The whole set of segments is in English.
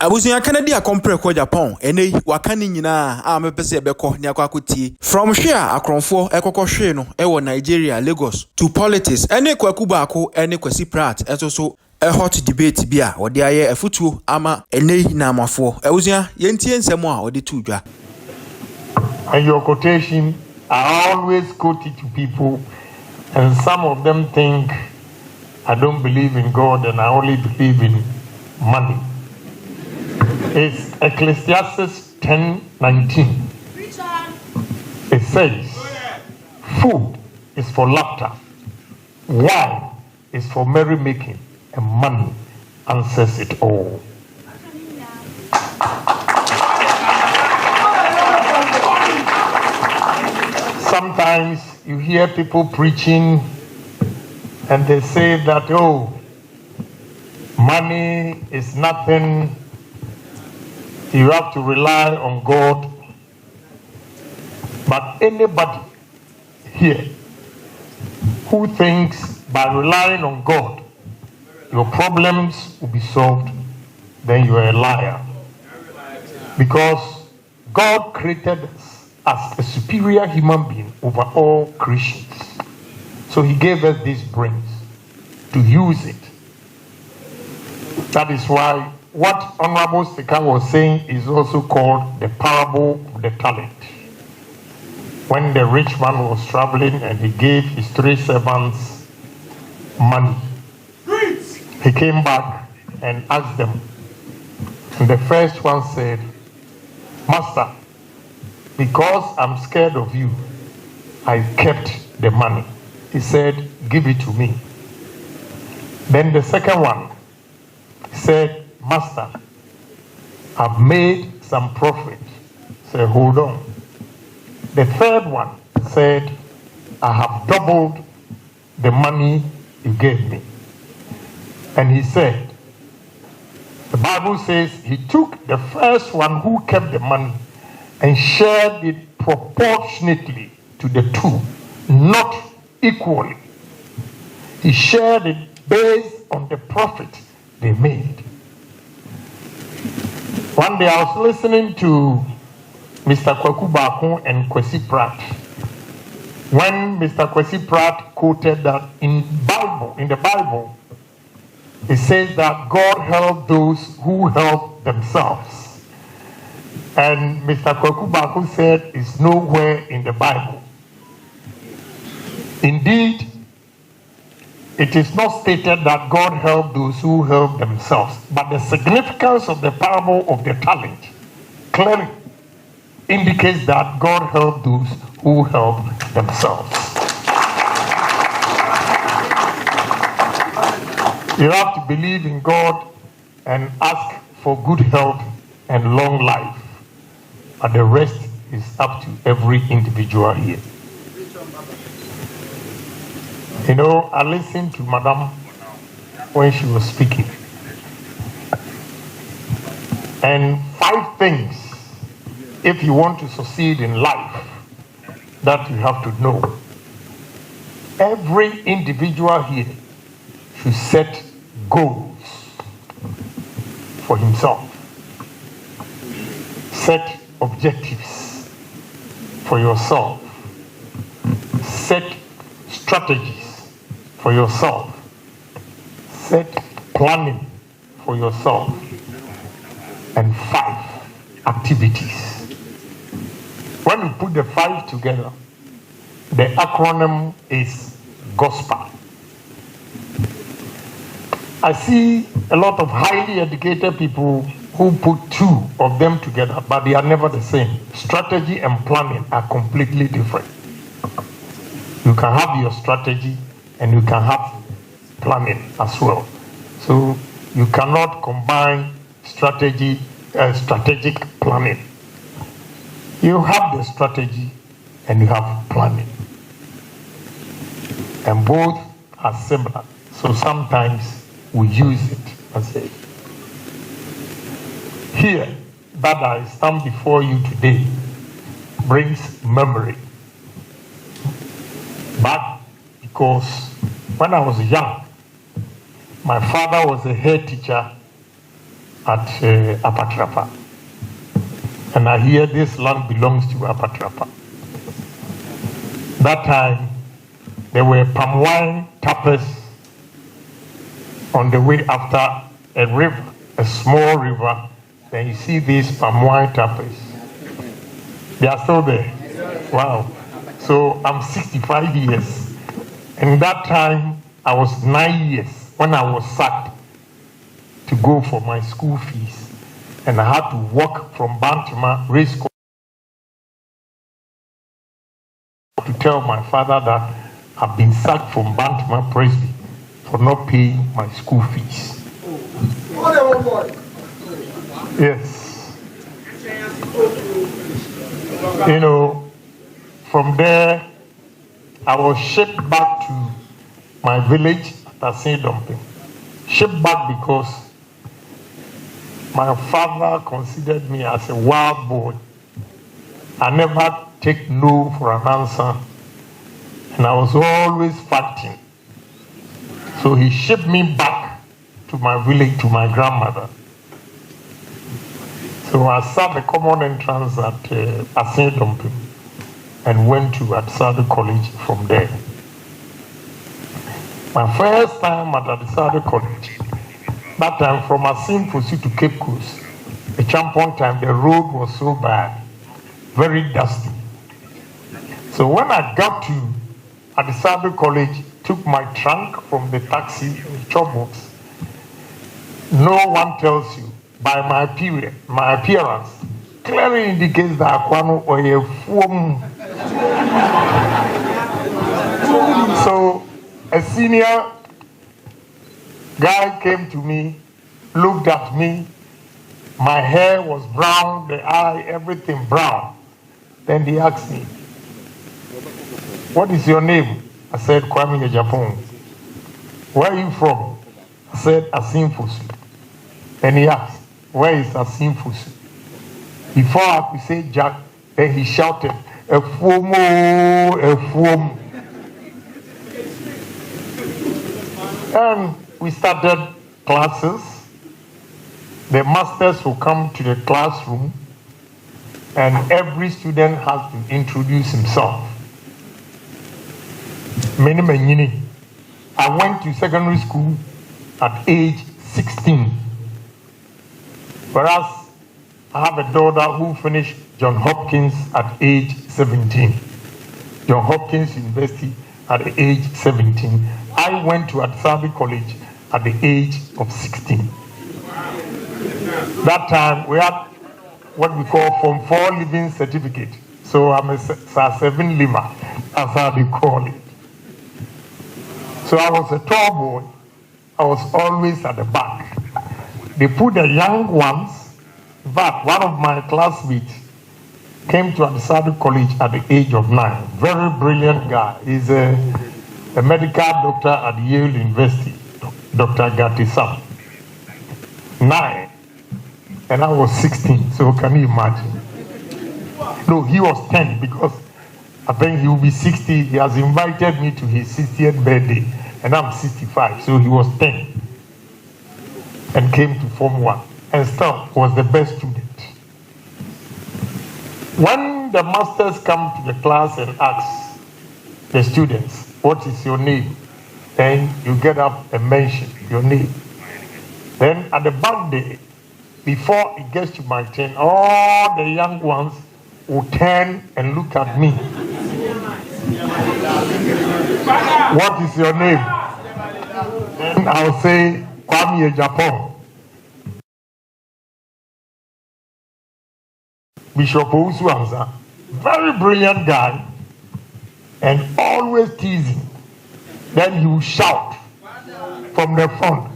Abusuya Kennedy Agyapong ene wakani nyina a mepese ebekọ ne akwakotie from hwe a akronfo ekokọ hwe no ewo Nigeria Lagos to politics ene kwaku baako ene kwasi prat enso a hot debate bi a wode aye afutuo ama ene na amafo abusuya yentie nsemo a wode tu dwa. And your quotation I always quote it to people, and some of them think I don't believe in God and I only believe in money. It's Ecclesiastes 10:19. It says, food is for laughter, wine is for merrymaking, and money answers it all. Sometimes you hear people preaching and they say that, oh, money is nothing. You have to rely on God. But anybody here who thinks by relying on God, your problems will be solved, then you are a liar. Because God created us as a superior human being over all creations. So he gave us these brains to use it. That is why what Honorable Sika was saying is also called the parable of the talent. When the rich man was traveling and he gave his 3 servants money, he came back and asked them. And the first one said, Master, because I'm scared of you, I kept the money. He said, give it to me. Then the second one said, Master, I've made some profit. Say, hold on. The third one said, I have doubled the money you gave me. And he said, the Bible says he took the first one who kept the money and shared it proportionately to the two, not equally. He shared it based on the profit they made. One day I was listening to Mr. Kwaku Baako and Kwesi Pratt. When Mr. Kwesi Pratt quoted that in the Bible, it says that God helped those who help themselves. And Mr. Kwaku Baako said it's nowhere in the Bible. Indeed, it is not stated that God helped those who help themselves, but the significance of the parable of the talent clearly indicates that God helped those who help themselves. You have to believe in God and ask for good health and long life, but the rest is up to every individual here. You know, I listened to Madam when she was speaking. And 5 things, if you want to succeed in life, that you have to know. Every individual here should set goals for himself. Set objectives for yourself. Set strategies for yourself. Set planning for yourself. And 5 activities. When we put the 5 together, the acronym is GOSPEL. I see a lot of highly educated people who put 2 of them together, but they are never the same. Strategy and planning are completely different. You can have your strategy and you can have planning as well. So you cannot combine strategic planning. You have the strategy and you have planning. And both are similar. So sometimes we use it as a. Here, that I stand before you today brings memory back, because when I was young, my father was a head teacher at Apatrapa. And I hear this land belongs to Apatrapa. That time, there were palm wine tappers on the way after a river, a small river. Then you see these palm wine tappers. They are still there. Wow. So I'm 65 years. And that time, I was 9 years when I was sacked to go for my school fees. And I had to walk from Bantima race course to tell my father that I've been sacked from Bantima Presby for not paying my school fees. Yes. You know, from there, I was shipped back to my village at Adom. Shipped back because my father considered me as a wild boy. I never take no for an answer, and I was always fighting. So he shipped me back to my village, to my grandmother. So I sat the common entrance at Adom and went to Adisadu College from there. My first time at Adisadu College, that time from Asim Fosu to Cape Coast, the Champon time, the road was so bad, very dusty. So when I got to Adisadu College, took my trunk from the taxi, Chobos, no one tells you, by my appearance, clearly indicates that Akwano or a fool. So a senior guy came to me, looked at me. My hair was brown, the eye, everything brown. Then he asked me, "What is your name?" I said, "Kennedy Agyapong." "Where are you from?" I said, "Asim Fosu." And he asked, "Where is Asim Fosu?" Before I could say Jack, then he shouted, "A fomo, a foam." And we started classes. The masters will come to the classroom, and every student has to introduce himself. I went to secondary school at age 16, whereas I have a daughter who finished John Hopkins at age 17. John Hopkins University at the age 17. I went to Adisadu College at the age of 16. That time we had what we call Form 4 living certificate. So I'm a SAR7 liver, as how they call it. So I was a tall boy. I was always at the back. They put the young ones. In fact, one of my classmates came to Adisadu College at the age of 9. Very brilliant guy. He's a medical doctor at Yale University, Dr. Gatisam. 9. And I was 16, so can you imagine? No, he was 10 because I think he will be 60. He has invited me to his 60th birthday, and I'm 65, so he was 10 and came to Form 1 and still was the best student. When the masters come to the class and ask the students, "What is your name?" Then you get up and mention your name. Then at the back day, before it gets to my turn, all the young ones will turn and look at me. "What is your name?" Then I'll say, "Kennedy Agyapong." Bishop Ousuanza, very brilliant guy, and always teasing. Then he will shout from the front,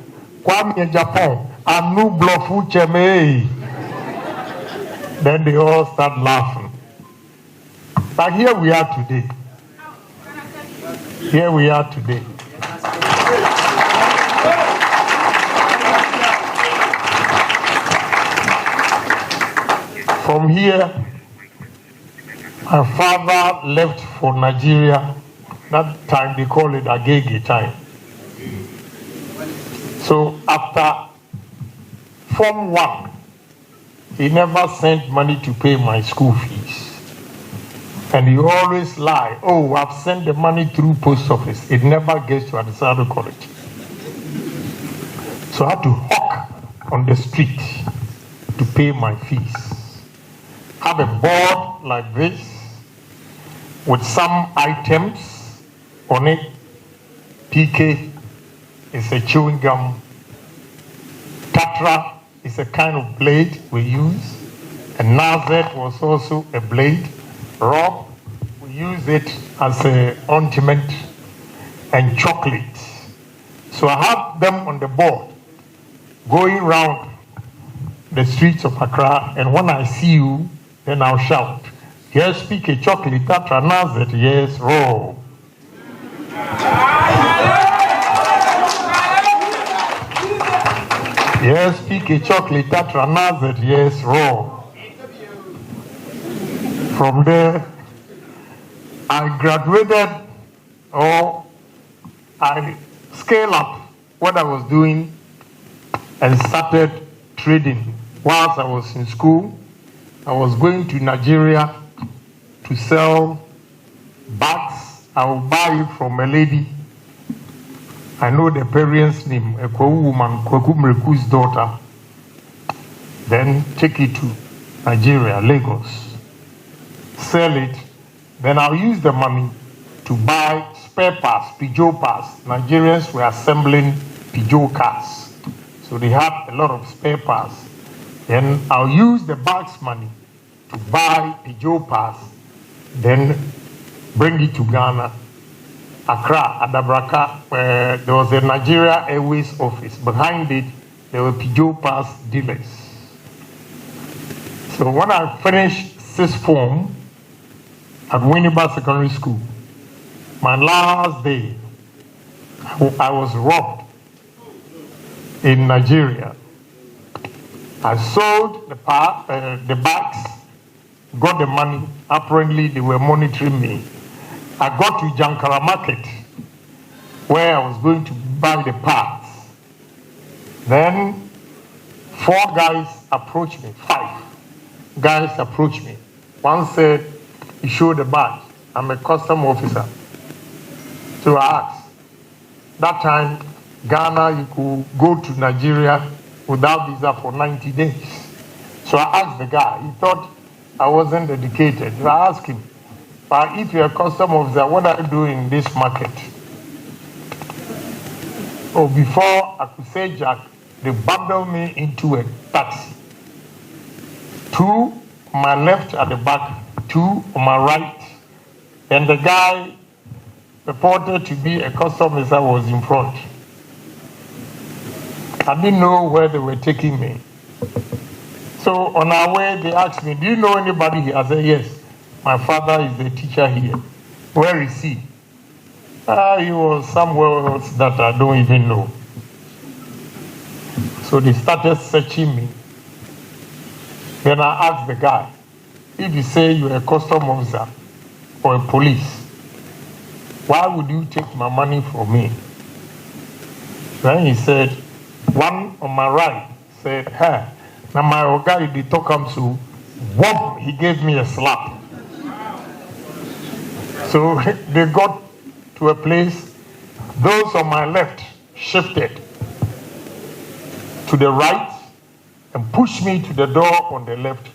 "Kennedy Agyapong, Anu Blofu Cheme." Then they all start laughing. But here we are today. Here we are today. From here, my father left for Nigeria. That time they call it Agege time. So after Form 1, he never sent money to pay my school fees. And he always lie. Oh, I've sent the money through post office. It never gets to Adisado College. So I had to hawk on the street to pay my fees. Have a board like this with some items on it. PK is a chewing gum. Tatra is a kind of blade we use. And Nazet was also a blade. Rob, we use it as an ointment, and chocolate. So I have them on the board going round the streets of Accra, and when I see you, then I'll shout, yes, pick a chocolate, Tatra Nazet, yes, Rob. Yes, pick a chocolate, Tatra Nazet, yes, Rob. From there, I graduated, or I scaled up what I was doing and started trading. Whilst I was in school, I was going to Nigeria to sell bags. I will buy it from a lady. I know the parents' name, a Kwewu woman, Kweku Mreku's daughter. Then take it to Nigeria, Lagos. Sell it, then I'll use the money to buy spare parts, Peugeot parts. Nigerians were assembling Peugeot cars, so they had a lot of spare parts. Then I'll use the bag's money to buy Peugeot parts, then bring it to Ghana, Accra, Adabraka, where there was a Nigeria Airways office. Behind it, there were Peugeot parts dealers. So when I finished sixth form at Winneba Secondary School, my last day, I was robbed in Nigeria. I sold the bags, got the money. Apparently, they were monitoring me. I got to Jankara Market, where I was going to buy the parts. Then 4 guys approached me, 5 guys approached me. One said, he showed the badge. I'm a custom officer. So I asked. That time, Ghana, you could go to Nigeria without visa for 90 days. So I asked the guy. He thought I wasn't educated. So I asked him, but if you're a custom officer, what are you doing in this market? Oh, before I could say Jack, they bundled me into a taxi. 2 on my left at the back, 2 on my right. And the guy purported to be a custom officer was in front. I didn't know where they were taking me. So on our way, they asked me, do you know anybody here? I said, yes. My father is a teacher here. Where is he? He was somewhere else that I don't even know. So they started searching me. Then I asked the guy, if you say you're a custom officer or a police, why would you take my money from me? Then he said, one on my right said, hey, now my guy did talk him to, whoop, he gave me a slap. So they got to a place, those on my left shifted to the right and pushed me to the door on the left,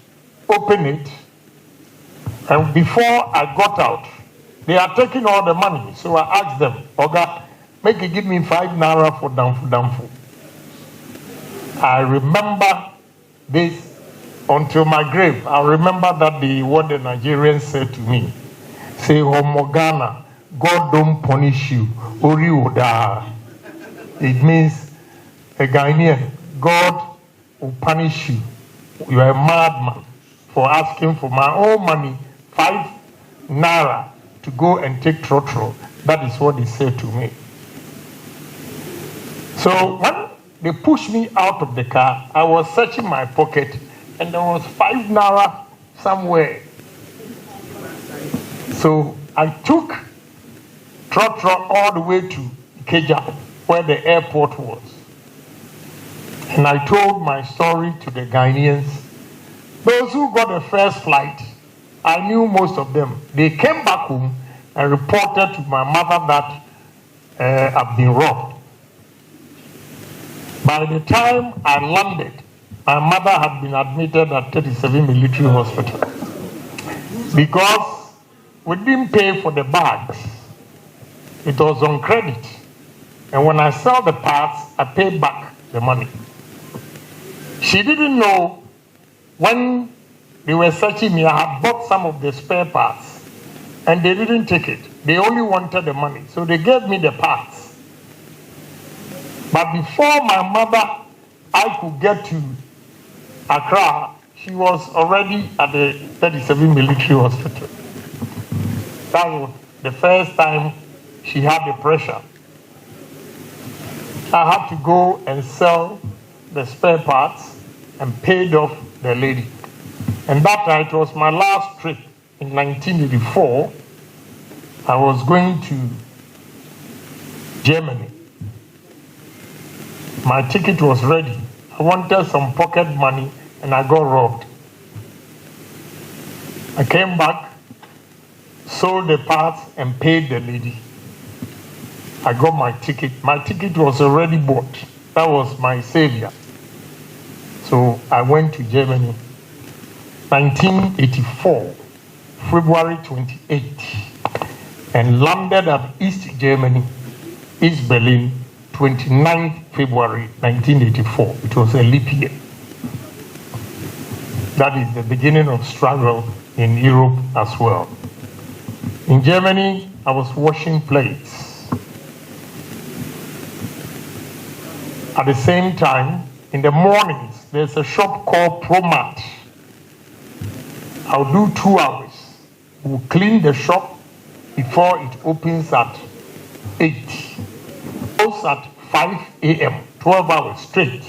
opened it, and before I got out, they are taking all the money. So I asked them, Oga, make you give me 5 naira for damfu. I remember this until my grave. I remember that what the Nigerians said to me. Say, Homogana, God don't punish you. Ori Oda. It means a Ghanaian, God will punish you. You are a madman for asking for my own money, 5 naira, to go and take trotro. That is what they said to me. So when they pushed me out of the car, I was searching my pocket, and there was 5 naira somewhere. So I took trotro all the way to Ikeja, where the airport was. And I told my story to the Ghanaians. Those who got the first flight, I knew most of them. They came back home and reported to my mother that I've been robbed. By the time I landed, my mother had been admitted at 37 Military Hospital because we didn't pay for the bags. It was on credit. And when I sell the parts, I paid back the money. She didn't know when they were searching me, I had bought some of the spare parts and they didn't take it. They only wanted the money. So they gave me the parts. But before my mother, I could get to Accra, she was already at the 37 Military Hospital. That was the first time she had the pressure. I had to go and sell the spare parts and paid off the lady. And that night was my last trip in 1984. I was going to Germany. My ticket was ready. I wanted some pocket money and I got robbed. I came back, sold the parts and paid the lady. I got my ticket. My ticket was already bought. That was my savior. So I went to Germany, 1984, February 28, and landed at East Germany, East Berlin, 29th February 1984. It was a leap year. That is the beginning of struggle in Europe as well. In Germany, I was washing plates. At the same time, in the mornings, there's a shop called Promat. I'll do 2 hours. We'll clean the shop before it opens at 8. Close at 5 a.m., 12 hours straight.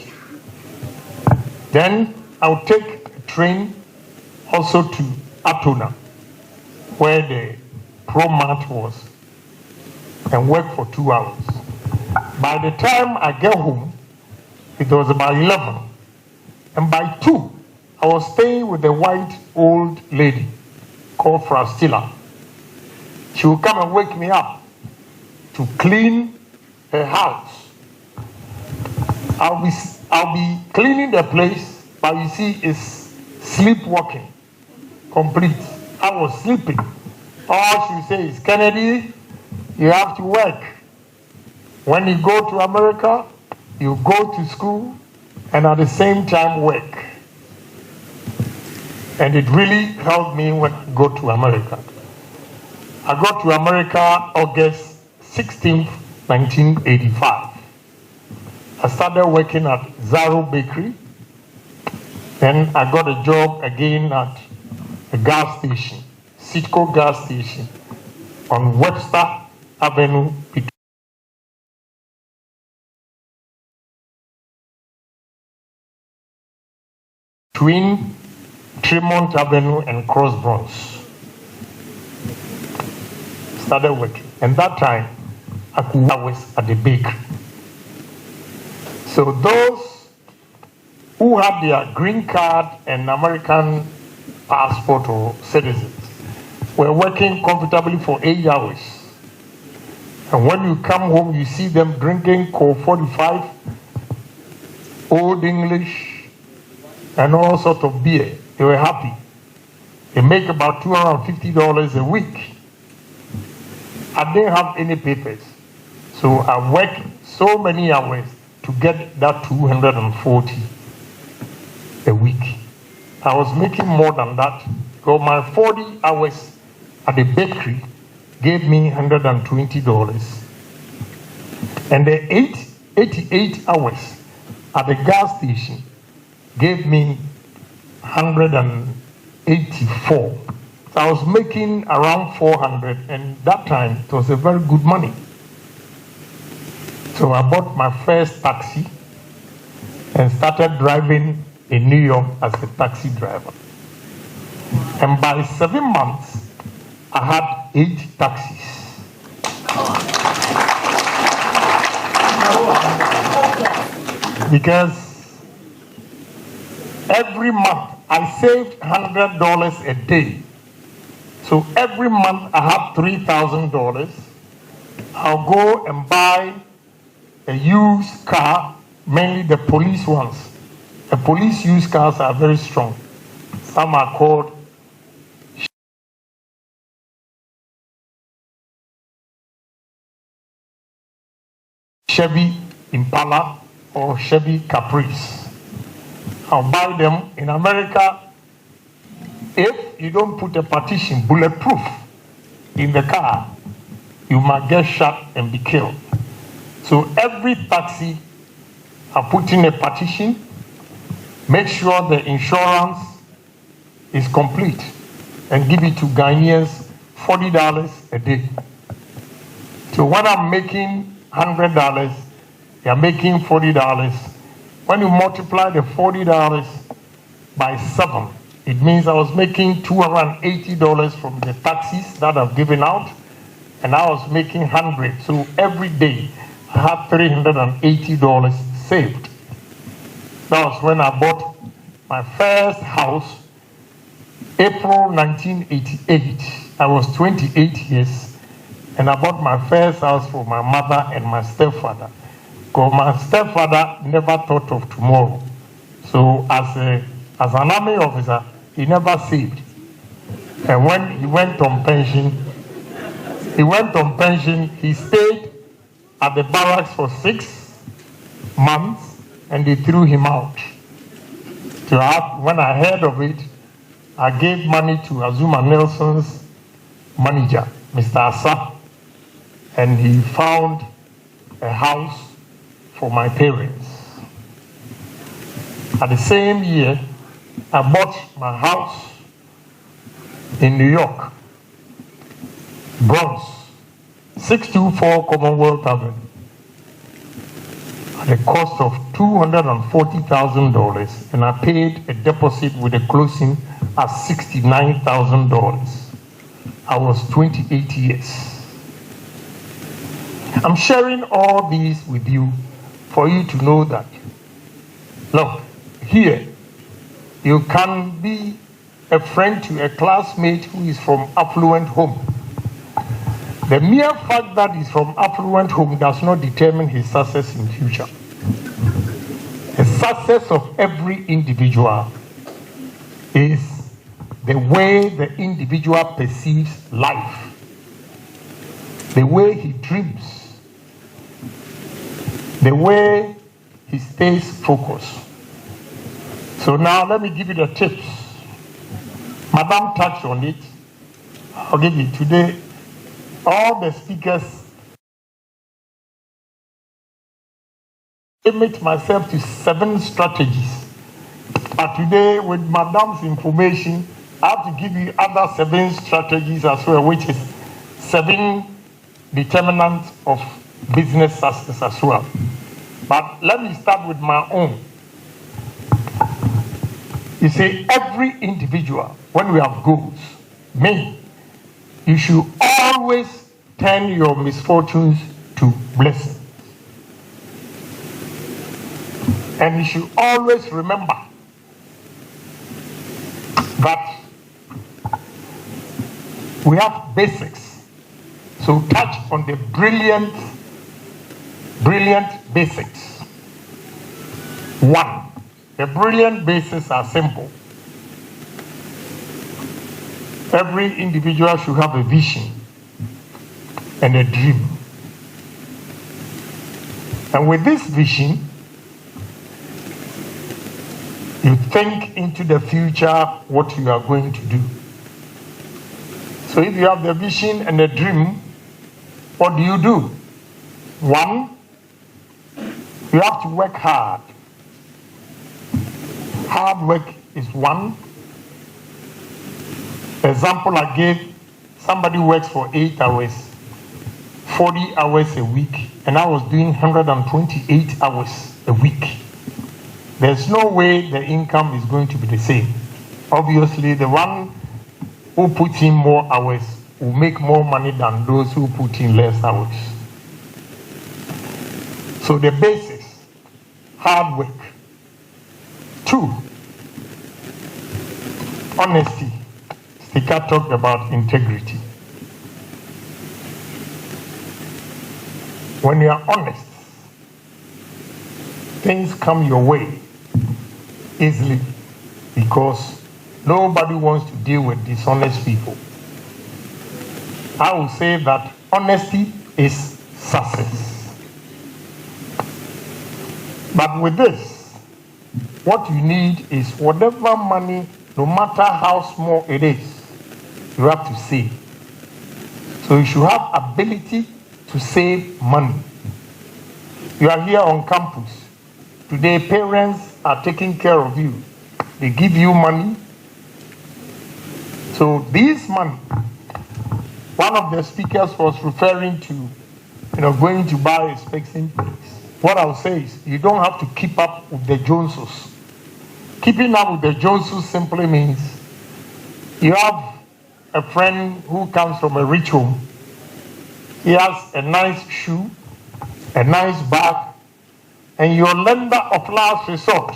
Then I'll take a train also to Atona, where the Promat was, and work for 2 hours. By the time I get home, it was about 11. And by 2, I was staying with a white old lady called Frau Stiller. She would come and wake me up to clean her house. I'll be cleaning the place, but you see, it's sleepwalking, complete. I was sleeping. All she say is, Kennedy, you have to work. When you go to America, you go to school and at the same time work. And it really helped me when I go to America. I got to America August 16th, 1985. I started working at Zaro Bakery. Then I got a job again at a gas station, Citgo gas station on Webster Avenue between Tremont Avenue and Cross Bronx. Started working. And that time, I was at the bakery. So those who had their green card and American passport or citizens were working comfortably for 8 hours. And when you come home, you see them drinking Coke 45, Old English, and all sorts of beer. They were happy. They make about $250 a week. I didn't have any papers. So I worked so many hours to get that 240 a week. I was making more than that. So my 40 hours at the bakery gave me $120. And the 88 hours at the gas station gave me 184. So I was making around 400, and that time it was a very good money. So I bought my first taxi and started driving in New York as a taxi driver. And by 7 months, I had 8 taxis. Because Every month, I saved $100 a day. So every month, I have $3,000. I'll go and buy a used car, mainly the police ones. The police used cars are very strong. Some are called Chevy Impala or Chevy Caprice. I'll buy them. In America, if you don't put a partition, bulletproof, in the car, you might get shot and be killed. So every taxi, I put in a partition, make sure the insurance is complete, and give it to Ghanaians $40 a day. So when I'm making $100, you're making $40. When you multiply the $40 by 7, it means I was making $280 from the taxis that I've given out, and I was making 100. So every day I had $380 saved. That was when I bought my first house, April 1988. I was 28 years. And I bought my first house for my mother and my stepfather. Because my stepfather never thought of tomorrow. So as an army officer, he never saved. And when he went on pension, he stayed at the barracks for 6 months and they threw him out. So when I heard of it, I gave money to Azuma Nelson's manager, Mr. Asa. And he found a house for my parents. At the same year, I bought my house in New York, Bronx, 624 Commonwealth Avenue, at a cost of $240,000, and I paid a deposit with a closing at $69,000. I was 28 years. I'm sharing all these with you for you to know that, look, here, you can be a friend to a classmate who is from affluent home. The mere fact that he's from affluent home does not determine his success in future. The success of every individual is the way the individual perceives life, the way he dreams, the way he stays focused. So now let me give you the tips. Madam touched on it. I'll give you today. All the speakers limit myself to 7 strategies. But today, with Madam's information, I have to give you other 7 strategies as well, which is 7 determinants of business success as well. But let me start with my own. You see, every individual, when we have goals, you should always turn your misfortunes to blessings. And you should always remember that we have basics. So touch on the brilliant basics. 1, the brilliant basics are simple. Every individual should have a vision and a dream. And with this vision, you think into the future what you are going to do. So if you have the vision and the dream, what do? 1, you have to work hard. Hard work is 1. Example I gave, somebody works for 8 hours, 40 hours a week, and I was doing 128 hours a week. There's no way the income is going to be the same. Obviously, the one who puts in more hours will make more money than those who put in less hours. So the basis, hard work. 2, Honesty. Stika talked about integrity. When you are honest, things come your way easily because nobody wants to deal with dishonest people. I will say that honesty is success. But with this, what you need is whatever money, no matter how small it is, you have to save. So you should have ability to save money. You are here on campus. Today, parents are taking care of you. They give you money. So this money, one of the speakers was referring to, going to buy expensive things. What I'll say is, you don't have to keep up with the Joneses. Keeping up with the Joneses simply means you have a friend who comes from a rich home. He has a nice shoe, a nice bag, and your lender of last resort,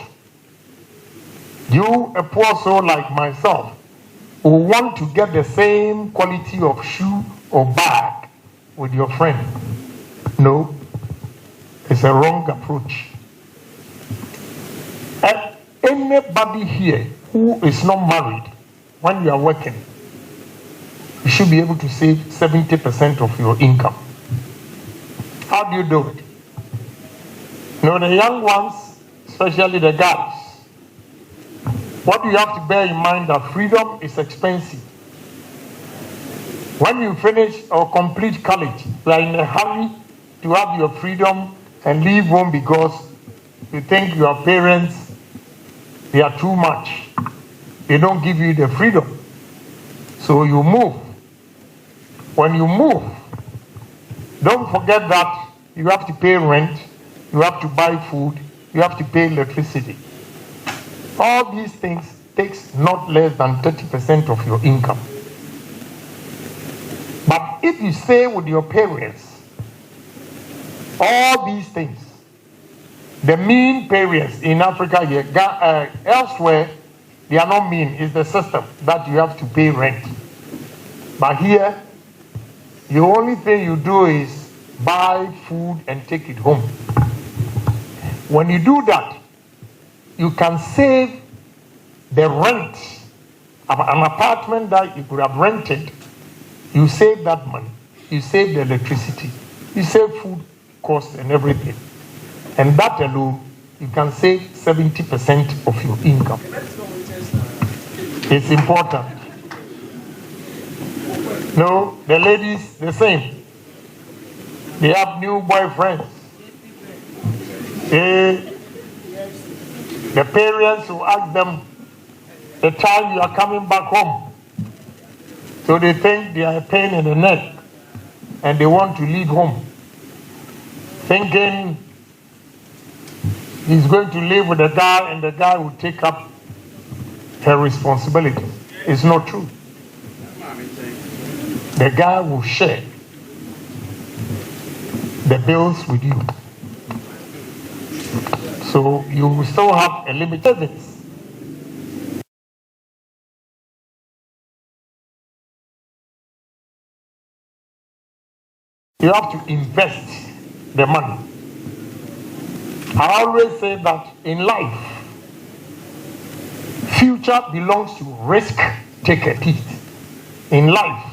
you, a poor soul like myself, who want to get the same quality of shoe or bag with your friend. No, it's a wrong approach. And anybody here who is not married, when you are working, you should be able to save 70% of your income. How do you do it? The young ones, especially the guys, what you have to bear in mind that freedom is expensive. When you finish or complete college, you are in a hurry to have your freedom and leave home because you think your parents, they are too much. They don't give you the freedom. So you move. When you move, don't forget that you have to pay rent, you have to buy food, you have to pay electricity. All these things takes not less than 30% of your income. But if you stay with your parents, all these things, the mean parents in Africa here, elsewhere, they are not mean. It's the system that you have to pay rent. But here, the only thing you do is buy food and take it home. When you do that, you can save the rent of an apartment that you could have rented. You save that money. You save the electricity. You save food costs and everything. And that alone, you can save 70% of your income. It's important. No, the ladies, the same. They have new boyfriends. The parents will ask them the time you are coming back home. So they think they are a pain in the neck and they want to leave home, thinking he's going to live with a guy and the guy will take up her responsibility. It's not true. The guy will share the bills with you. So you will still have a limited savings. You have to invest the money. I always say that in life, future belongs to risk takers. In life,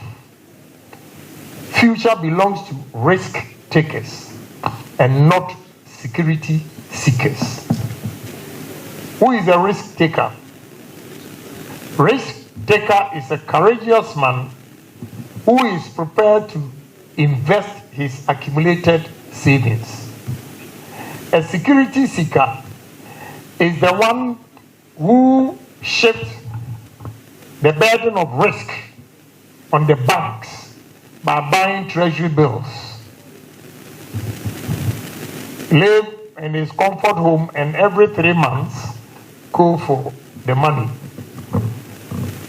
future belongs to risk takers and not security seekers. Who is a risk taker? Risk taker is a courageous man who is prepared to invest his accumulated savings. A security seeker is the one who shifts the burden of risk on the banks by buying treasury bills. Live in his comfort home and every 3 months go for the money.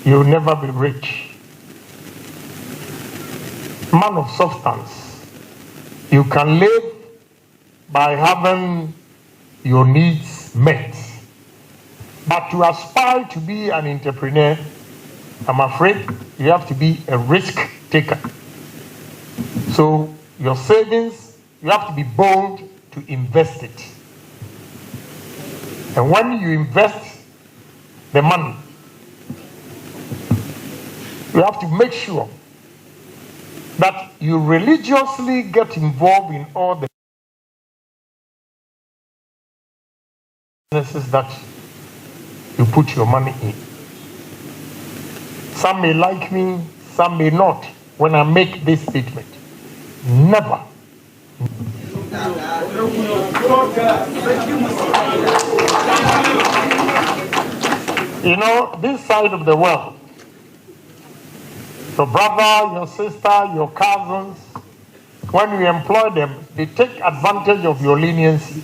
You'll never be rich. Man of substance. You can live by having your needs met. But to aspire to be an entrepreneur, I'm afraid you have to be a risk taker. So your savings, you have to be bold to invest it. And when you invest the money, you have to make sure that you religiously get involved in all the businesses that you put your money in. Some may like me, some may not, when I make this statement. Never. You know, this side of the world, your brother, your sister, your cousins, when you employ them, they take advantage of your leniency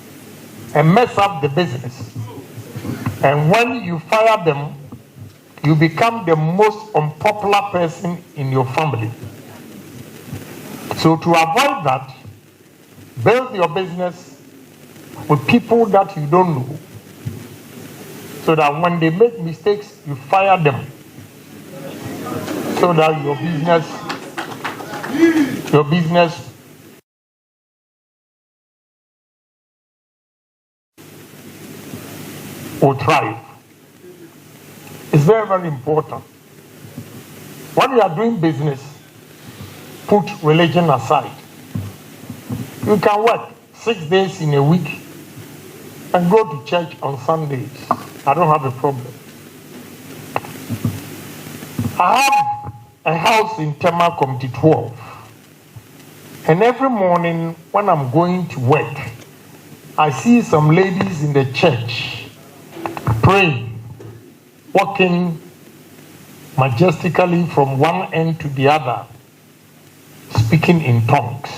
and mess up the business. And when you fire them, you become the most unpopular person in your family. So to avoid that, build your business with people that you don't know, so that when they make mistakes, you fire them, so that your business will thrive. It's very, very important. When you are doing business, put religion aside. You can work 6 days in a week and go to church on Sundays. I don't have a problem. I have a house in Tema Committee 12. And every morning when I'm going to work, I see some ladies in the church praying, walking majestically from one end to the other, speaking in tongues.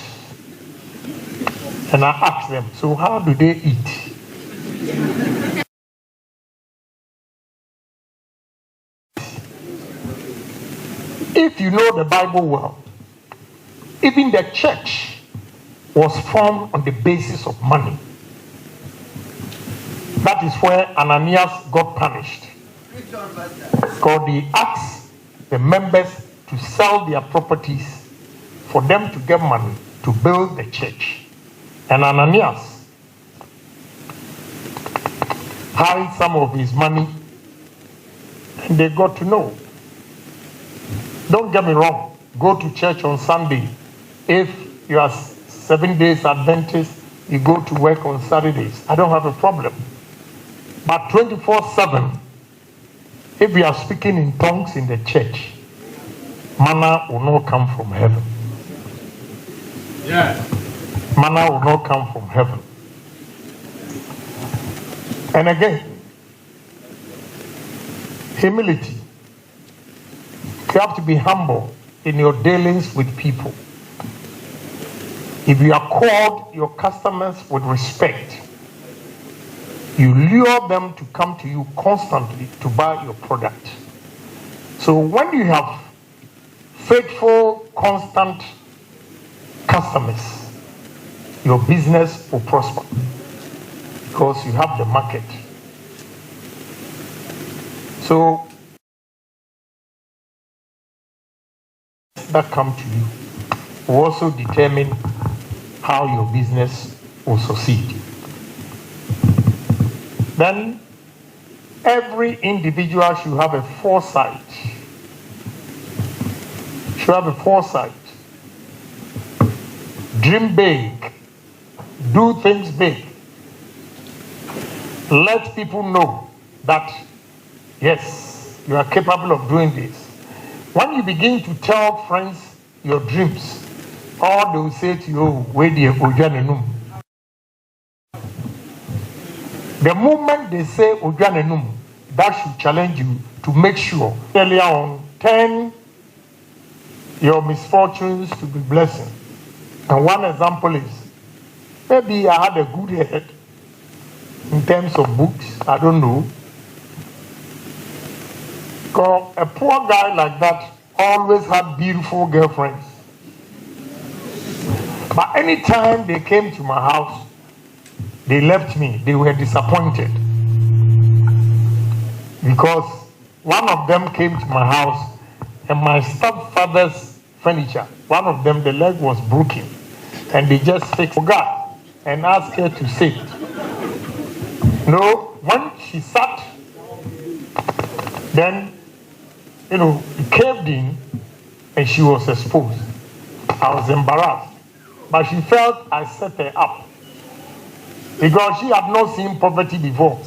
And I ask them, so how do they eat? If you know the Bible well, even the church was formed on the basis of money. That is where Ananias got punished. Because he asked the members to sell their properties for them to get money to build the church. And Ananias hid some of his money, and they got to know. Don't get me wrong, go to church on Sunday. If you are 7 days Adventist, you go to work on Saturdays. I don't have a problem. But 24/7, if you are speaking in tongues in the church, manna will not come from heaven. Yeah. Manna will not come from heaven. And again, humility. You have to be humble in your dealings with people. If you are called your customers with respect, you lure them to come to you constantly to buy your product. So when you have faithful, constant customers, your business will prosper because you have the market. So that come to you will also determine how your business will succeed. Then every individual should have a foresight. Dream big. Do things big. Let people know that, yes, you are capable of doing this. When you begin to tell friends your dreams, all they will say to you, where the Ojanenum. The moment they say Ojanenum, that should challenge you to make sure earlier on, turn your misfortunes to be blessing. And one example is, maybe I had a good head in terms of books, I don't know. Because a poor guy like that always had beautiful girlfriends. But anytime they came to my house, they left me. They were disappointed. Because one of them came to my house, and my stepfather's furniture, one of them, the leg was broken, and they just forgot and asked her to sit. No, when she sat, then, it caved in, and she was exposed. I was embarrassed, but she felt I set her up because she had not seen poverty before.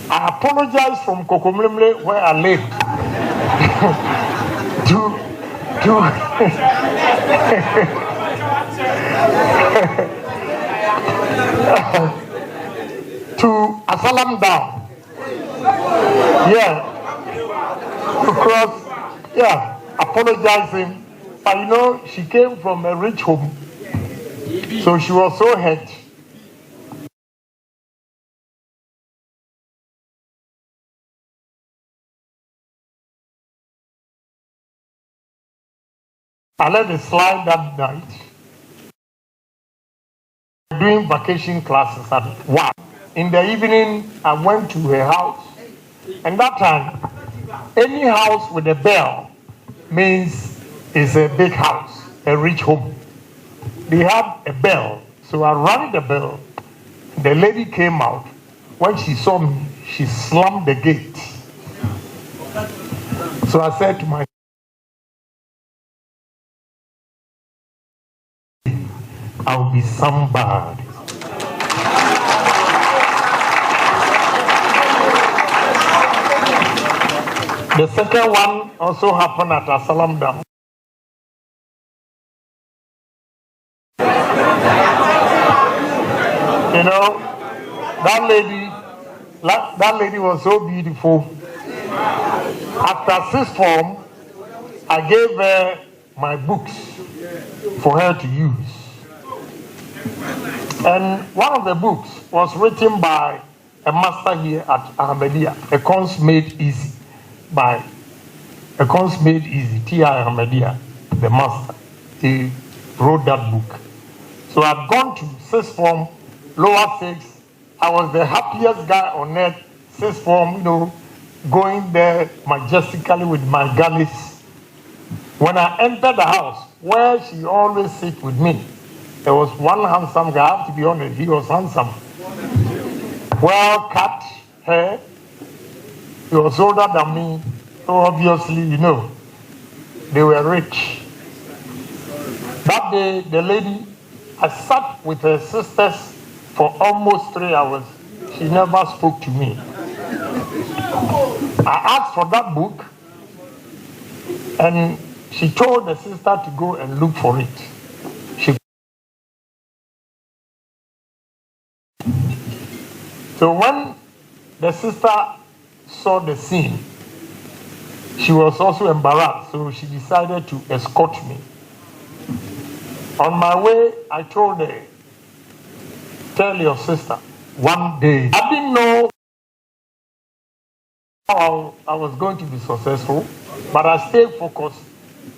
I apologized from Kokomlemle where I lived to Asalam down. Yeah. Because, apologizing. But she came from a rich home. So she was so hurt. I let it slide that night. Doing vacation classes at 1. In the evening, I went to her house. And that time, any house with a bell means it's a big house, a rich home. They had a bell. So I rang the bell. The lady came out. When she saw me, she slammed the gate. So I said to myself, I'll be somebody. The second one also happened at Asalam Dam. That lady was so beautiful. After 6th form, I gave her my books for her to use. And one of the books was written by a master here at Ahmadiyya, Accounts Made Easy, T.I. Ahmadiyya, the master. He wrote that book. So I've gone to 6th form, lower 6. I was the happiest guy on earth, 6th form, going there majestically with my galleys. When I entered the house, where she always sits with me, there was one handsome guy. I have to be honest, he was handsome. Well cut hair. He was older than me. So obviously, they were rich. That day, the lady, I sat with her sisters for almost 3 hours. She never spoke to me. I asked for that book, and she told the sister to go and look for it. So when the sister saw the scene, she was also embarrassed, so she decided to escort me. On my way, I told her, tell your sister, one day. I didn't know how I was going to be successful, but I stayed focused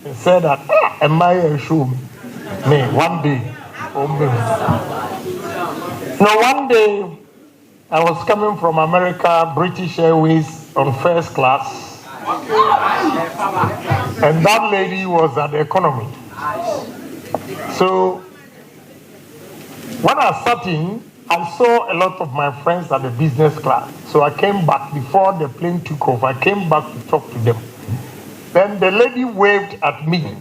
and said that, am I a show me? One day. One day, I was coming from America, British Airways on first class. And that lady was at the economy. So when I sat in, I saw a lot of my friends at the business class. So I came back before the plane took off. I came back to talk to them. Then the lady waved at me.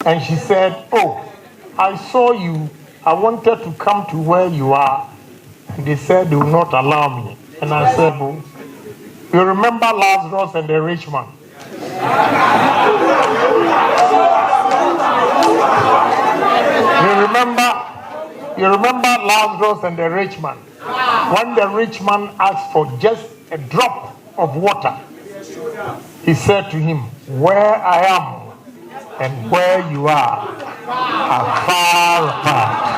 And she said, oh, I saw you. I wanted to come to where you are. And they said they will not allow me. And I said, oh, you remember Lazarus and the rich man? You remember Lazarus and the rich man? When the rich man asked for just a drop of water, he said to him, where I am and where you are far apart.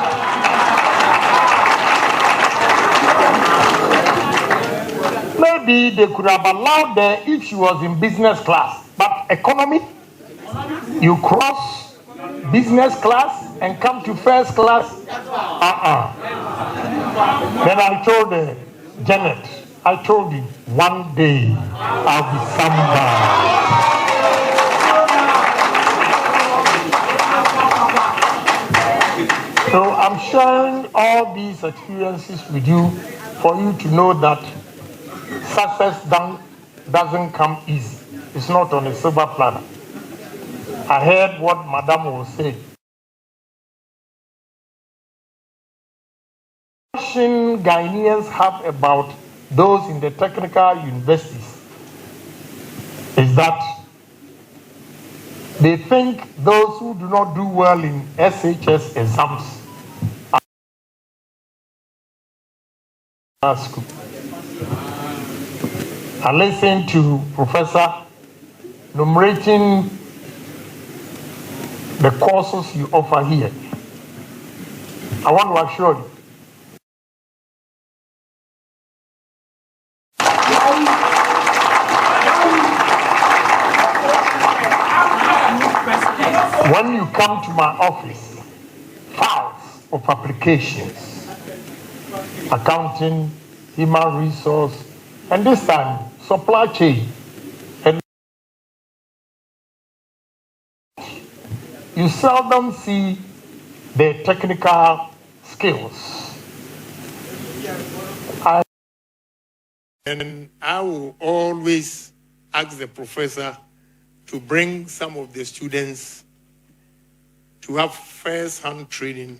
maybe they could have allowed her if she was in business class. But economy, you cross business class and come to first class. Then I told her, Janet, I told you, one day I'll be somebody. So I'm sharing all these experiences with you for you to know that success doesn't come easy. It's not on a silver platter. I heard what Madam was saying. The question Ghanaians have about those in the technical universities is that they think those who do not do well in SHS exams are school. I listened to Professor enumerating the courses you offer here. I want to assure you, when you come to my office, files of applications, accounting, human resource, and this time, supply chain. And you seldom see the technical skills. And I will always ask the professor to bring some of the students to have first-hand training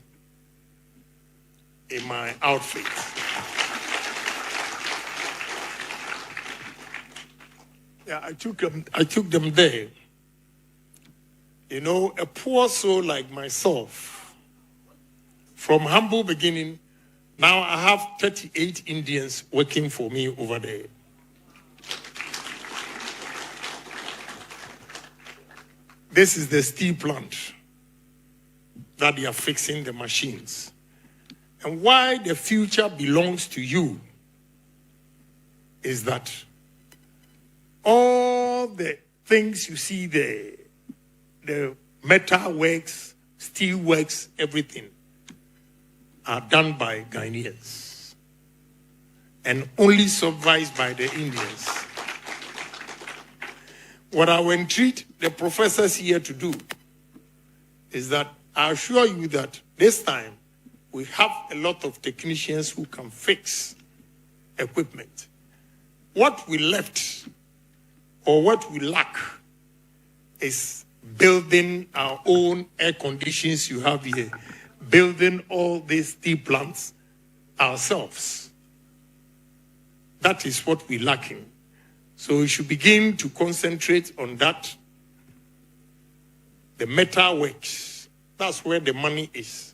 in my outfit. Yeah, I took them there. You know, a poor soul like myself, from humble beginning, now I have 38 Indians working for me over there. This is the steel plant that they are fixing the machines. And why the future belongs to you is that all the things you see there, the metal works, steel works, everything, are done by Ghanaians and only supervised by the Indians. What I will entreat the professors here to do is that I assure you that this time we have a lot of technicians who can fix equipment. What we left or what we lack is building our own air conditions you have here, building all these steel plants ourselves. That is what we're lacking. So we should begin to concentrate on that. The metal works, that's where the money is.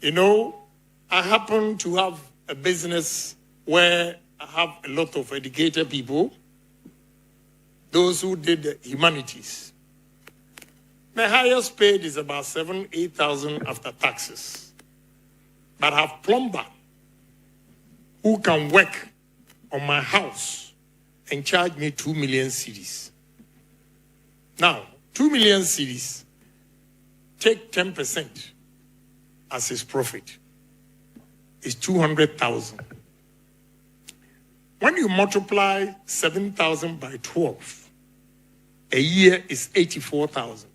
You know, I happen to have a business where I have a lot of educated people, those who did the humanities. The highest paid is about 8,000 after taxes. But I have plumber who can work on my house and charge me 2 million cedis. Now, 2 million cedis, take 10% as his profit. It's 200,000. When you multiply 7,000 by 12, a year is 84,000.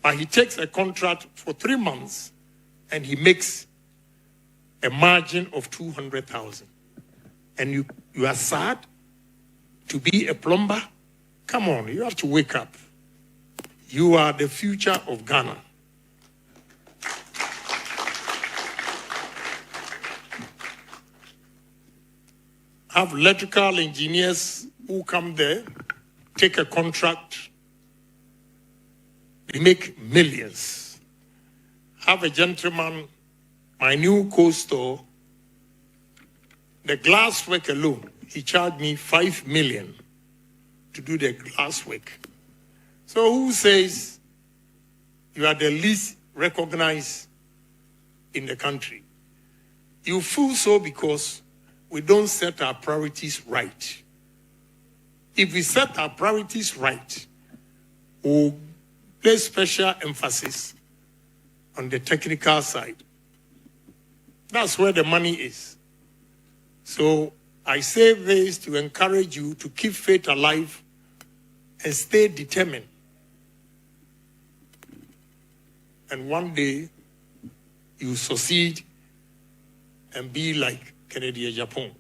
But he takes a contract for 3 months and he makes a margin of 200,000. And you are sad to be a plumber? Come on, you have to wake up. You are the future of Ghana. Have electrical engineers who come there, take a contract, they make millions. Have a gentleman, my new co-store, the glass work alone, he charged me 5 million to do the glass work. So who says you are the least recognized in the country? You feel so because we don't set our priorities right. If we set our priorities right, we'll place special emphasis on the technical side. That's where the money is. So I say this to encourage you to keep faith alive and stay determined. And one day, you succeed and be like Kennedy Agyapong.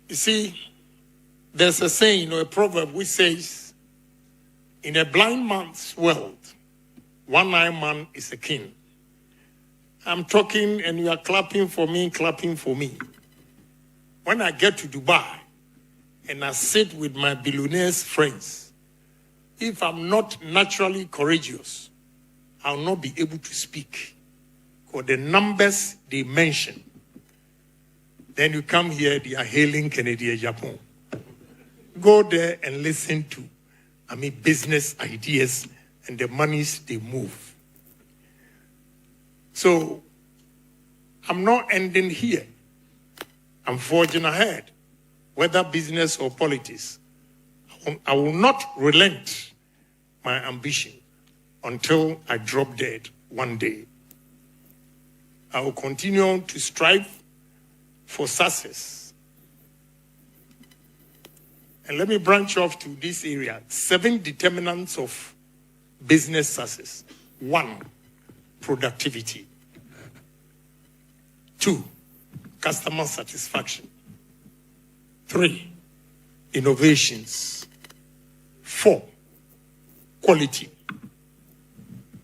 You see, there's a saying, a proverb which says, in a blind man's world, one-eyed man is a king. I'm talking and you are clapping for me. When I get to Dubai and I sit with my billionaires friends, if I'm not naturally courageous, I'll not be able to speak. For the numbers they mention, then you come here, they are hailing Kennedy Agyapong. Go there and listen to, business ideas and the monies they move. So, I'm not ending here. I'm forging ahead, whether business or politics. I will not relent my ambition until I drop dead one day. I will continue to strive for success. And let me branch off to this area. 7 determinants of business success. 1, productivity. 2, customer satisfaction. 3, innovations. 4, quality.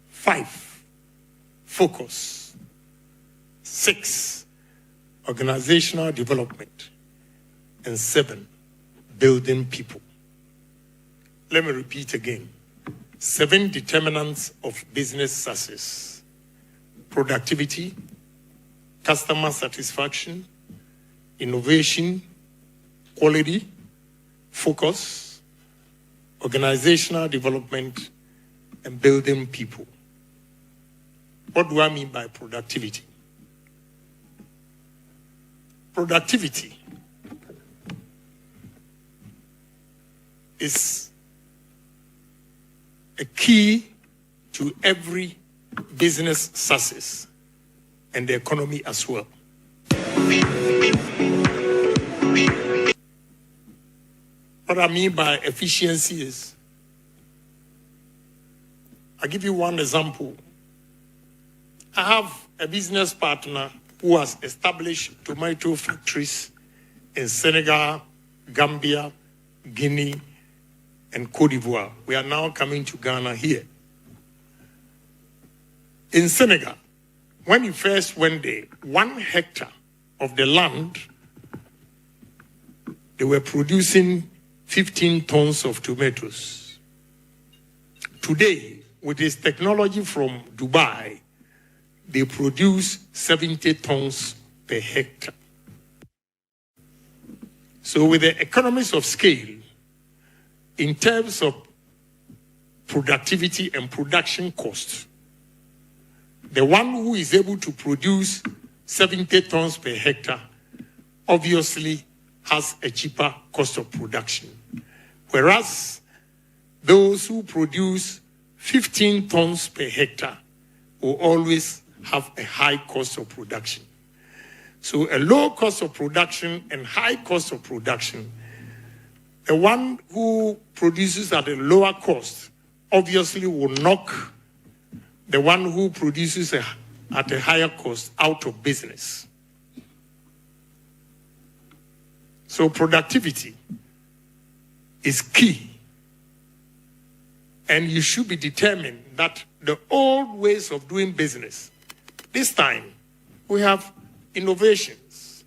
5, focus. 6, organizational development. And 7, building people. Let me repeat again. 7 determinants of business success: productivity, customer satisfaction, innovation, quality, focus, organizational development, and building people. What do I mean by productivity? Productivity is a key to every business success and the economy as well. What I mean by efficiency is, I'll give you one example. I have a business partner who has established tomato factories in Senegal, Gambia, Guinea, and Cote d'Ivoire. We are now coming to Ghana here. In Senegal, when he first went there, 1 hectare of the land, they were producing 15 tons of tomatoes. Today, with this technology from Dubai, they produce 70 tons per hectare. So with the economies of scale, in terms of productivity and production costs, the one who is able to produce 70 tons per hectare obviously has a cheaper cost of production. Whereas those who produce 15 tons per hectare will always have a high cost of production. So a low cost of production and high cost of production, the one who produces at a lower cost obviously will knock the one who produces at a higher cost out of business. So productivity is key. And you should be determined that the old ways of doing business, this time we have innovations.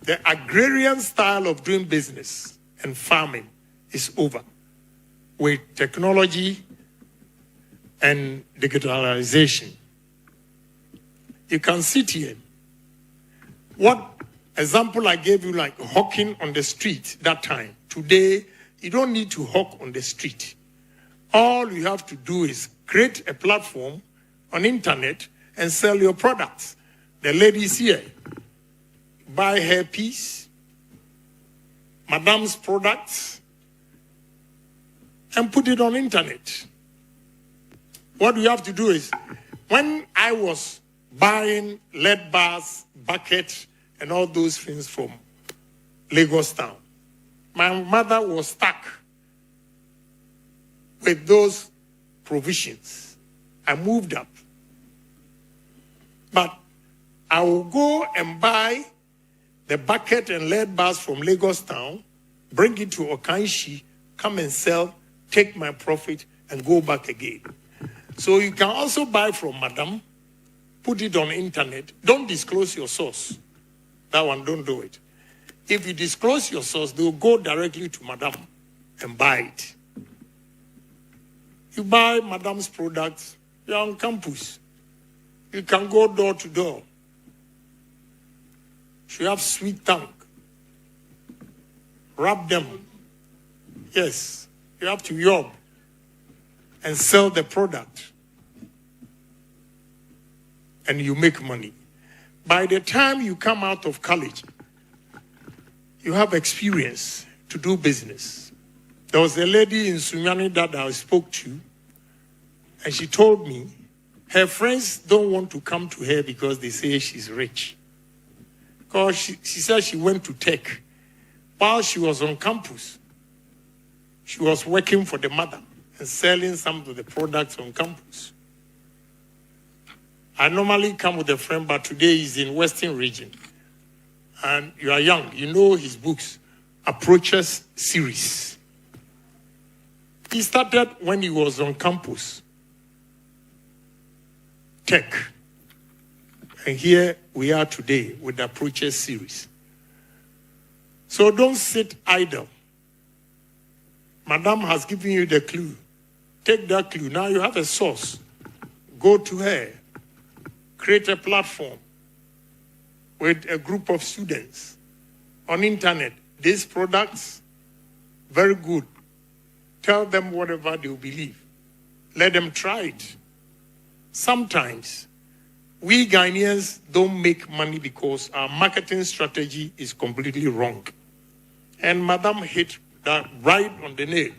The agrarian style of doing business and farming is over. With technology and digitalization, you can sit here. What example I gave you, like hawking on the street that time. Today, you don't need to hawk on the street. All you have to do is create a platform on internet and sell your products. The ladies here, buy her piece, Madam's products, and put it on internet. What you have to do is, when I was buying lead bars, bucket, and all those things from Lagos town, my mother was stuck with those provisions. I moved up. But I will go and buy the bucket and lead bars from Lagos town, bring it to Okanshi, come and sell, take my profit, and go back again. So you can also buy from Madam, put it on internet. Don't disclose your source. That one, don't do it. If you disclose your source, they will go directly to Madam and buy it. You buy Madam's products, you're on campus. You can go door to door. She have sweet tongue. Rub them. Yes, you have to yob and sell the product. And you make money. By the time you come out of college, you have experience to do business. There was a lady in Sunyani that I spoke to, and she told me her friends don't want to come to her because they say she's rich. Because she said she went to tech. While she was on campus, she was working for the mother and selling some of the products on campus. I normally come with a friend, but today he's in Western region. And you are young, you know his books, Approaches series. He started when he was on campus, tech. And here we are today with the Approaches series. So don't sit idle. Madam has given you the clue. Take that clue. Now you have a source. Go to her. Create a platform with a group of students on internet. These products, very good. Tell them whatever they believe. Let them try it. Sometimes, we Ghanaians don't make money because our marketing strategy is completely wrong. And Madam hit that right on the nail.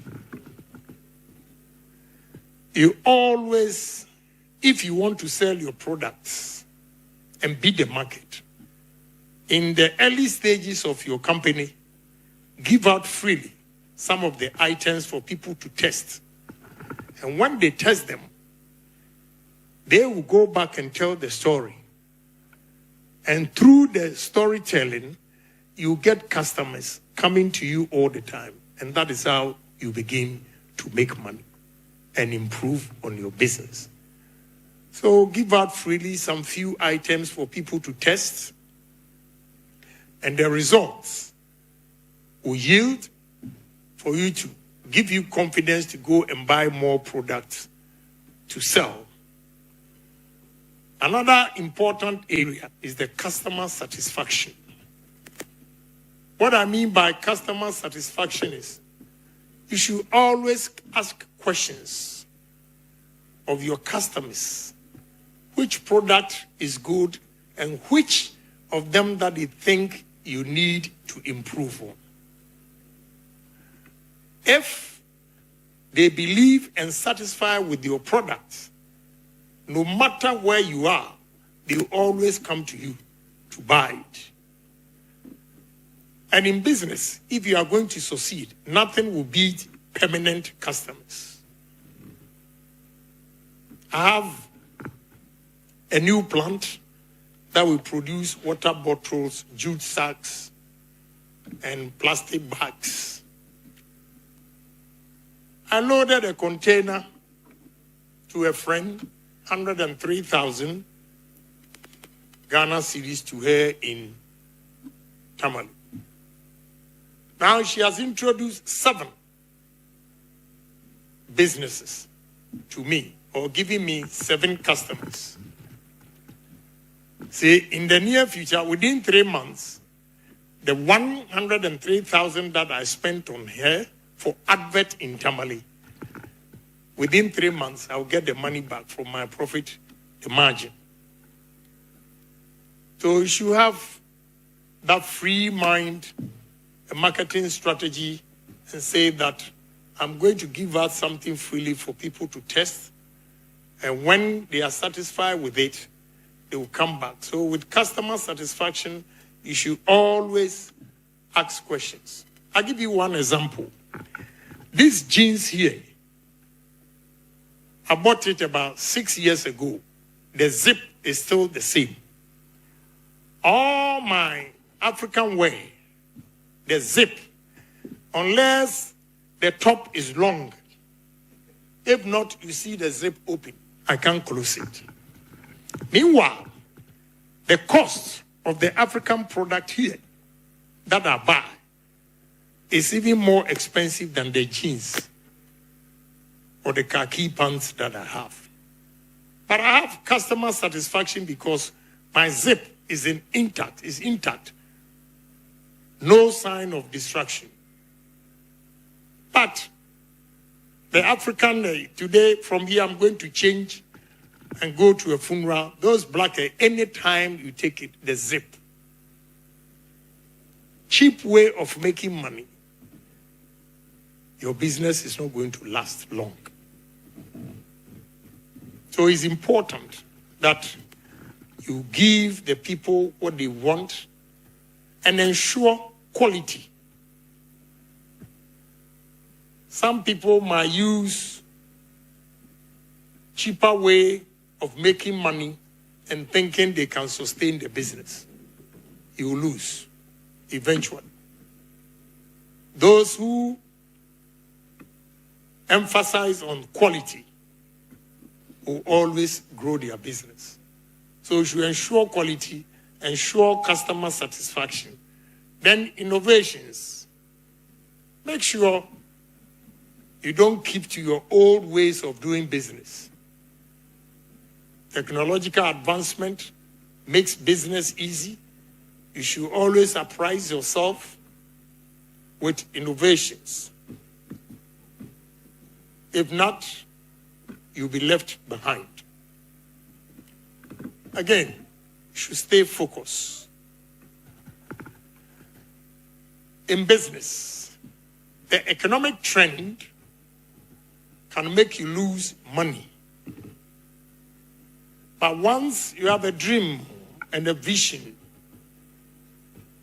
You always, if you want to sell your products and beat the market, in the early stages of your company, give out freely some of the items for people to test. And when they test them, they will go back and tell the story. And through the storytelling, you get customers coming to you all the time. And that is how you begin to make money and improve on your business. So give out freely some few items for people to test. And the results will yield for you to give you confidence to go and buy more products to sell. Another important area is the customer satisfaction. What I mean by customer satisfaction is you should always ask questions of your customers. Which product is good and which of them that they think you need to improve on. If they believe and satisfy with your product, no matter where you are, they will always come to you to buy it. And in business, if you are going to succeed, nothing will beat permanent customers. I have a new plant that will produce water bottles, jute sacks, and plastic bags. I loaded a container to a friend, 103,000 Ghana cedis to her in Tamale. Now she has introduced 7 businesses to me, or giving me 7 customers. See, in the near future, within 3 months, the 103,000 that I spent on her for advert in Tamale, within 3 months, I'll get the money back from my profit, the margin. So you should have that free mind, a marketing strategy, and say that I'm going to give out something freely for people to test. And when they are satisfied with it, they will come back. So with customer satisfaction, you should always ask questions. I'll give you one example. These jeans here, I bought it about 6 years ago. The zip is still the same. All my African wear, the zip, unless the top is long, if not, you see the zip open, I can't close it. Meanwhile, the cost of the African product here that I buy is even more expensive than the jeans or the khaki pants that I have. But I have customer satisfaction because my zip is intact. No sign of destruction. But the African, today from here I'm going to change and go to a funeral. Those black, anytime you take it, the zip. Cheap way of making money. Your business is not going to last long. So it's important that you give the people what they want and ensure quality. Some people might use cheaper way of making money and thinking they can sustain the business. You will lose eventually. Those who emphasize on quality will always grow their business. So you should ensure quality, ensure customer satisfaction. Then innovations. Make sure you don't keep to your old ways of doing business. Technological advancement makes business easy. You should always surprise yourself with innovations. If not, you'll be left behind. Again, you should stay focused. In business, the economic trend can make you lose money. But once you have a dream and a vision,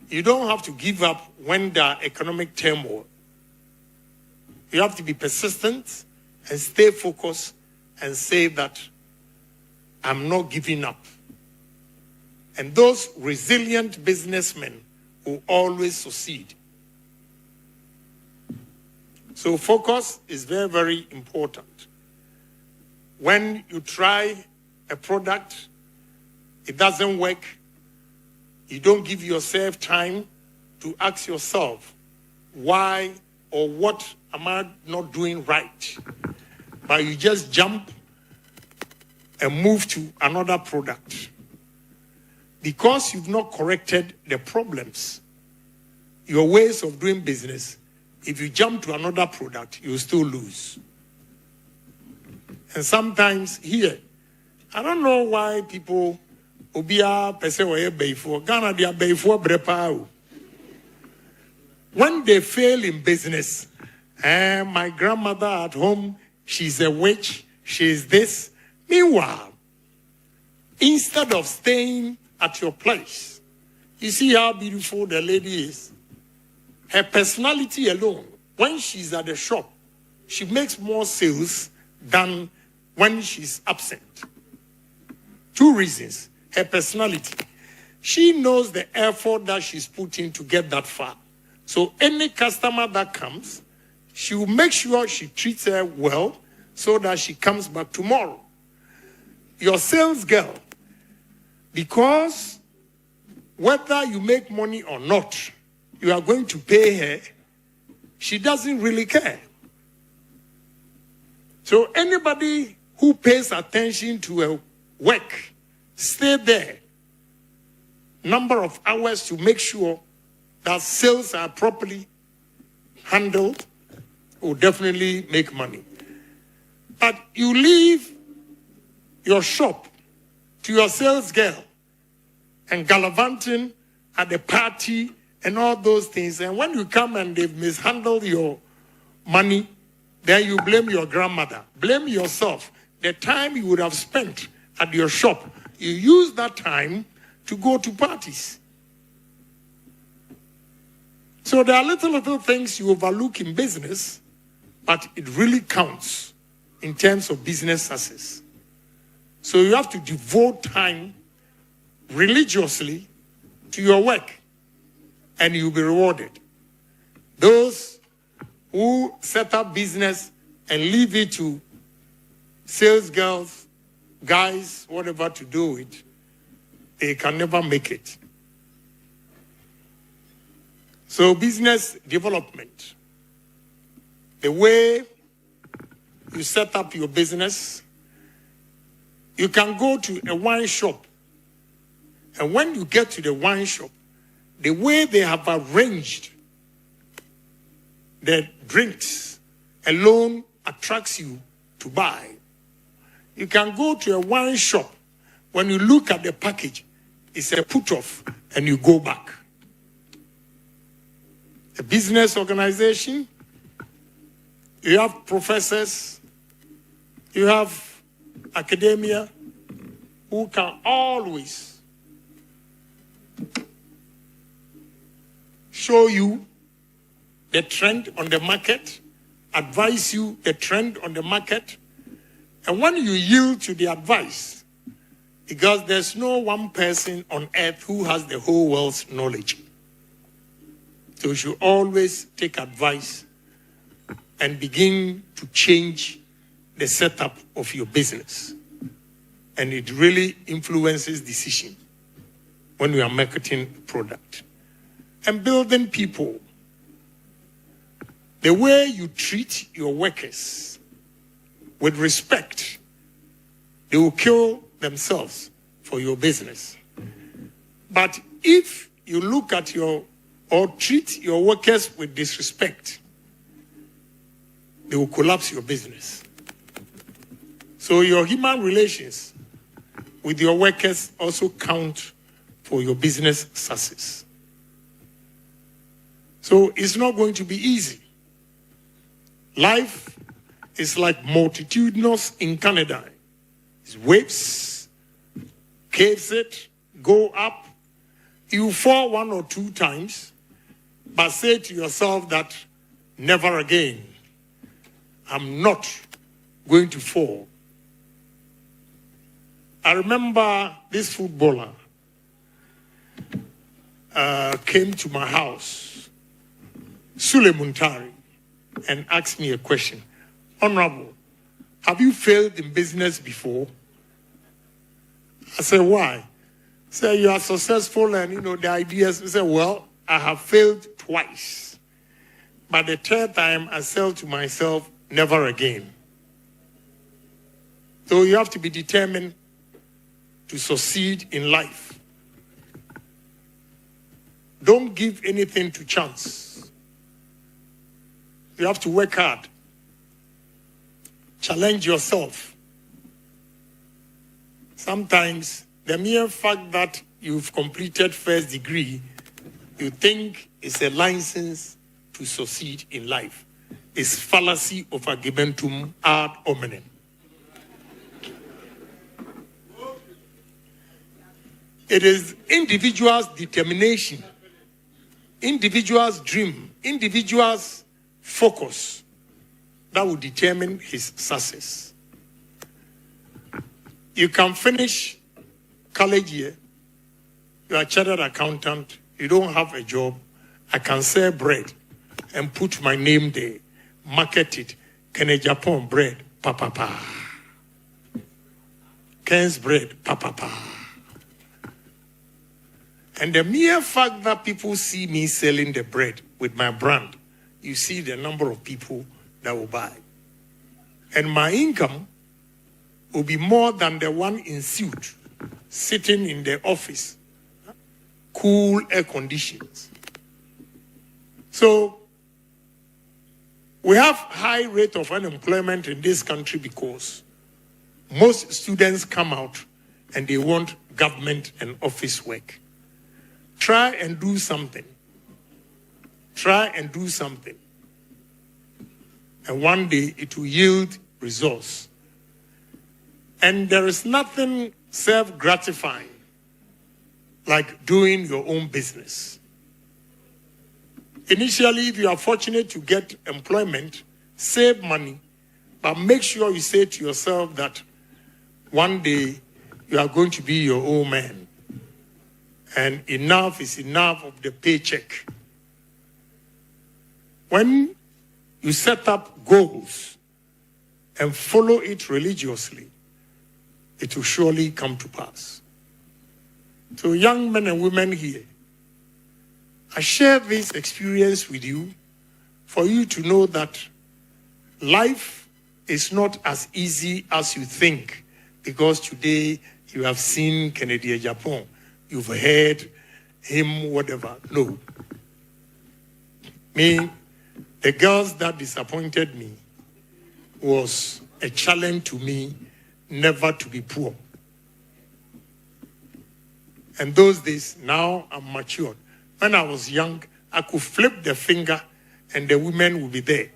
you don't have to give up when there are economic turmoil. You have to be persistent and stay focused and say that I'm not giving up. And those resilient businessmen will always succeed. So focus is very, very important. When you try a product, it doesn't work, you don't give yourself time to ask yourself, why or what am I not doing right? But you just jump and move to another product. Because you've not corrected the problems, your ways of doing business, if you jump to another product, you'll still lose. And sometimes here, I don't know why people Obia Pesewaye Beifo, Ghana dia Beifo Brepao. When they fail in business, my grandmother at home, she's a witch, she's this. Meanwhile, instead of staying at your place, you see how beautiful the lady is. Her personality alone, when she's at the shop, she makes more sales than when she's absent. 2 reasons. Her personality. She knows the effort that she's putting to get that far. So any customer that comes, she will make sure she treats her well so that she comes back tomorrow. Your sales girl, because whether you make money or not, you are going to pay her, she doesn't really care. So anybody who pays attention to her work, stay there. Number of hours to make sure that sales are properly handled will definitely make money. But you leave your shop to your sales girl and gallivanting at the party and all those things. And when you come and they've mishandled your money, then you blame your grandmother. Blame yourself. The time you would have spent at your shop, you use that time to go to parties. So there are little things you overlook in business, but it really counts in terms of business success. So you have to devote time religiously to your work, and you'll be rewarded. Those who set up business and leave it to sales girls, guys, whatever to do it, they can never make it. So business development, the way you set up your business, you can go to a wine shop, and when you get to the wine shop, the way they have arranged the drinks alone attracts you to buy. You can go to a wine shop, when you look at the package, it's a put-off, and you go back. A business organization, you have professors, you have academia, who can always show you the trend on the market, advise you the trend on the market, and when you yield to the advice, because there's no one person on earth who has the whole world's knowledge. So you should always take advice and begin to change the setup of your business. And it really influences decision when you are marketing a product. And building people. The way you treat your workers with respect, they will kill themselves for your business. But if you look at or treat your workers with disrespect, they will collapse your business. So your human relations with your workers also count for your business success. So it's not going to be easy. Life is like multitudinous in Canada. It's waves, caves it, go up. You fall 1 or 2 times, but say to yourself that never again. I'm not going to fall. I remember this footballer came to my house, Sule Muntari, and asked me a question. Honorable, have you failed in business before? I said, why? He said, you are successful and the ideas. He said, well, I have failed twice. But the third time I said to myself, never again. So you have to be determined to succeed in life. Don't give anything to chance. You have to work hard. Challenge yourself. Sometimes the mere fact that you've completed first degree, you think it's a license to succeed in life. It's fallacy of argumentum ad hominem. It is individuals' determination, individuals' dream, individuals' focus that will determine his success. You can finish college year, you are a chartered accountant, you don't have a job, I can sell bread and put my name there, market it, Kennedy Agyapong bread, pa. Ken's bread, pa. And the mere fact that people see me selling the bread with my brand, you see the number of people that will buy. And my income will be more than the one in suit, sitting in the office, cool air conditions. So, We have high rate of unemployment in this country because most students come out and they want government and office work. Try and do something. Try and do something. And one day it will yield results. And there is nothing self-gratifying like doing your own business. Initially, if you are fortunate to get employment, save money, but make sure you say to yourself that one day you are going to be your own man. And enough is enough of the paycheck. When you set up goals and follow it religiously, it will surely come to pass. So young men and women here, I share this experience with you for you to know that life is not as easy as you think, because today you have seen Kennedy Agyapong, you've heard him, whatever. No. Me, the girls that disappointed me was a challenge to me never to be poor. And those days, now I'm matured. When I was young, I could flip the finger and the women would be there.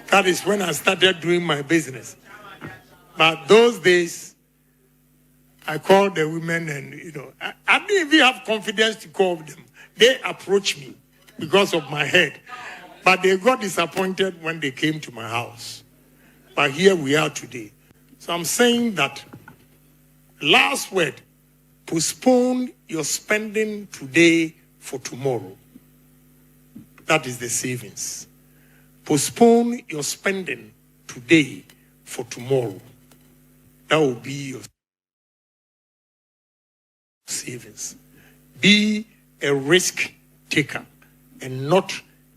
That is when I started doing my business. But those days, I called the women and, I didn't even have confidence to call them. They approached me because of my head. But they got disappointed when they came to my house. But here we are today. So I'm saying that, last word, postpone your spending today for tomorrow. That is the savings. Postpone your spending today for tomorrow. That will be your savings. Be a risk taker and not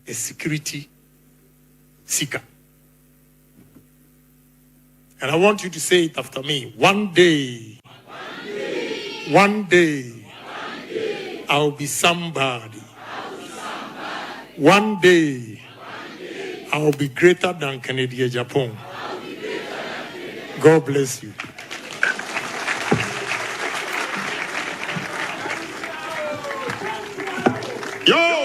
a security seeker. And I want you to say it after me. One day, one day, I'll be somebody. One day, I'll be greater than Kennedy Agyapong. God bless you. Yo!